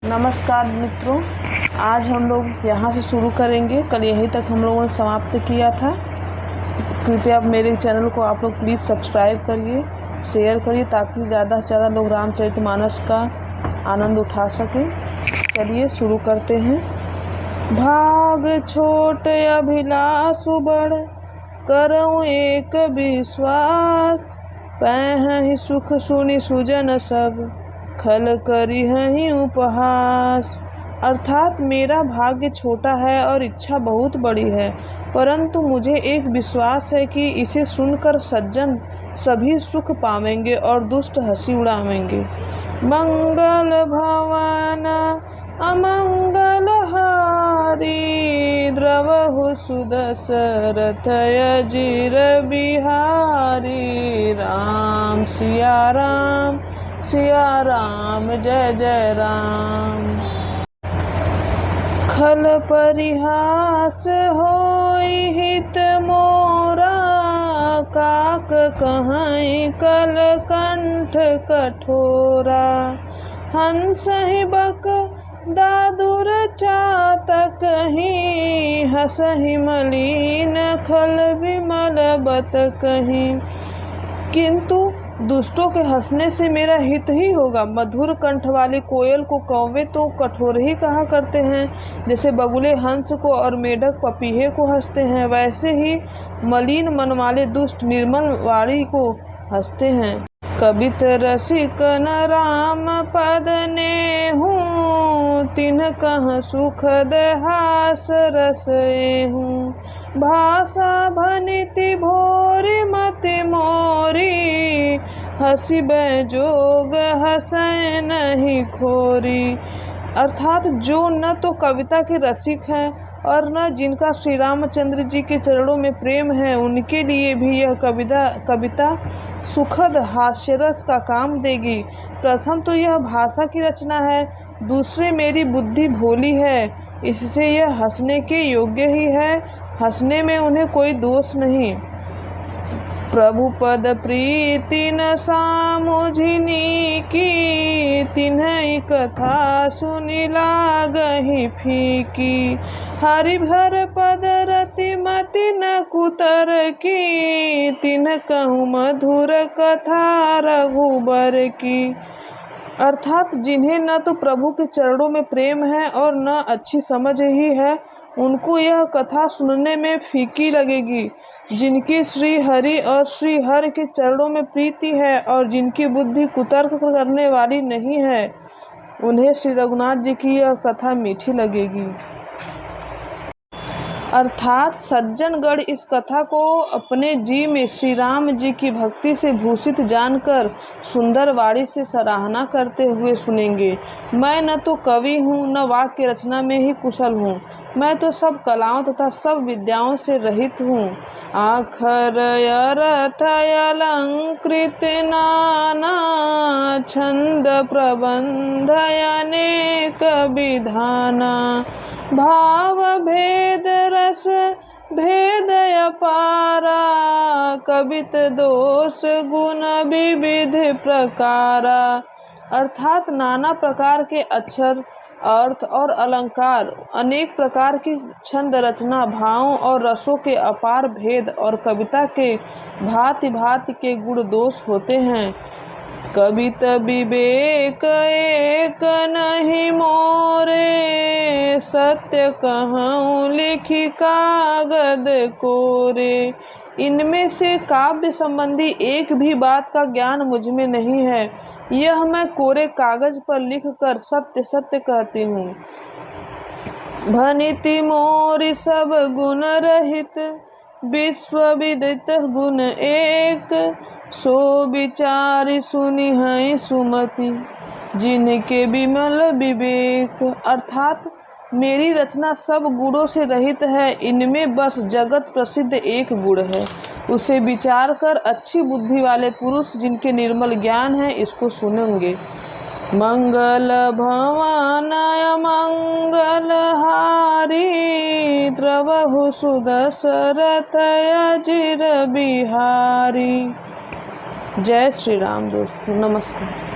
नमस्कार मित्रों, आज हम लोग यहाँ से शुरू करेंगे। कल यहीं तक हम लोगों ने समाप्त किया था। कृपया मेरे चैनल को आप लोग प्लीज़ सब्सक्राइब करिए, शेयर करिए ताकि ज़्यादा से ज़्यादा लोग रामचरितमानस का आनंद उठा सकें। चलिए शुरू करते हैं। भाग छोट अभिलाष बड़, करऊँ एक विश्वास। पैहि सुख सुनि सुजन सब, खल करी हहीं उपहास। अर्थात मेरा भाग्य छोटा है और इच्छा बहुत बड़ी है, परंतु मुझे एक विश्वास है कि इसे सुनकर सज्जन सभी सुख पावेंगे और दुष्ट हंसी उड़ावेंगे। मंगल भवन अमंगल हारी, द्रवहु सुदशरथ अजिर बिहारी। राम सिया राम जय जय राम। खल परिहास होई हित मोरा, काक कहीं कल कंठ कठोरा। हंसहि बक दादुर चातक ही, हंसहि मलिन खल विमल बत कहीं। किंतु दुष्टों के हंसने से मेरा हित ही होगा। मधुर कंठ वाले कोयल को कौवे तो कठोर ही कहा करते हैं, जैसे बगुले हंस को और मेढक पपीहे को हंसते हैं, वैसे ही मलिन मन वाले दुष्ट निर्मल वाणी को हंसते हैं। कबित रसिक न राम पद नेहूँ, तिन्ह कह सुखद हास रस एहूँ। भाषा भनिति भोरी मति मोरी, हंसी जोग हंसै नहीं खोरी। अर्थात जो न तो कविता के रसिक हैं और न जिनका श्री रामचंद्र जी के चरणों में प्रेम है, उनके लिए भी यह कविता सुखद हास्यरस का काम देगी। प्रथम तो यह भाषा की रचना है, दूसरे मेरी बुद्धि भोली है, इससे यह हंसने के योग्य ही है। हंसने में उन्हें कोई दोष नहीं। प्रभु पद प्रीति न सामुझिनी की, तिन्ह कथा सुनि लागहि फीकी। हरि भर पद रति मति न कुतर की, तिन्ह कहूँ मधुर कथा रघुबर की। अर्थात जिन्हें न तो प्रभु के चरणों में प्रेम है और न अच्छी समझ ही है, उनको यह कथा सुनने में फीकी लगेगी। जिनकी श्री हरि और श्री हर के चरणों में प्रीति है और जिनकी बुद्धि कुतर्क करने वाली नहीं है, उन्हें श्री रघुनाथ जी की यह कथा मीठी लगेगी। अर्थात सज्जनगण इस कथा को अपने जी में श्री राम जी की भक्ति से भूषित जानकर सुंदर वाणी से सराहना करते हुए सुनेंगे। मैं न तो कवि हूँ, न वाक्य रचना में ही कुशल हूँ, मैं तो सब कलाओं तथा सब विद्याओं से रहित हूँ। आखर अर्थ अलंकृत नाना, छंद प्रबंध अनेक विधाना। भाव भेद रस भेद अपारा, कवित दोष गुण विविध प्रकारा। अर्थात नाना प्रकार के अक्षर, अर्थ और अलंकार, अनेक प्रकार की छंद रचना, भावों और रसों के अपार भेद और कविता के भांति भांति के गुण दोष होते हैं। कवित विवेक एक नहीं मोरे, सत्य कहूँ लिखी कागद कोरे। इनमें से काव्य संबंधी एक भी बात का ज्ञान मुझ में नहीं है, यह मैं कोरे कागज पर लिखकर सत्य सत्य कहती हूँ। भनिति मोरि सब गुण रहित, विश्व विदित गुण एक। सो विचारि सुनि हहीं सुमति, जिनके विमल विवेक। अर्थात मेरी रचना सब गुणों से रहित है, इनमें बस जगत प्रसिद्ध एक गुण है, उसे विचार कर अच्छी बुद्धि वाले पुरुष जिनके निर्मल ज्ञान है इसको सुनेंगे। मंगल भवन अमंगल हारी, द्रवहु सुदशरथ अजिर बिहारी। जय श्री राम दोस्तों, नमस्कार।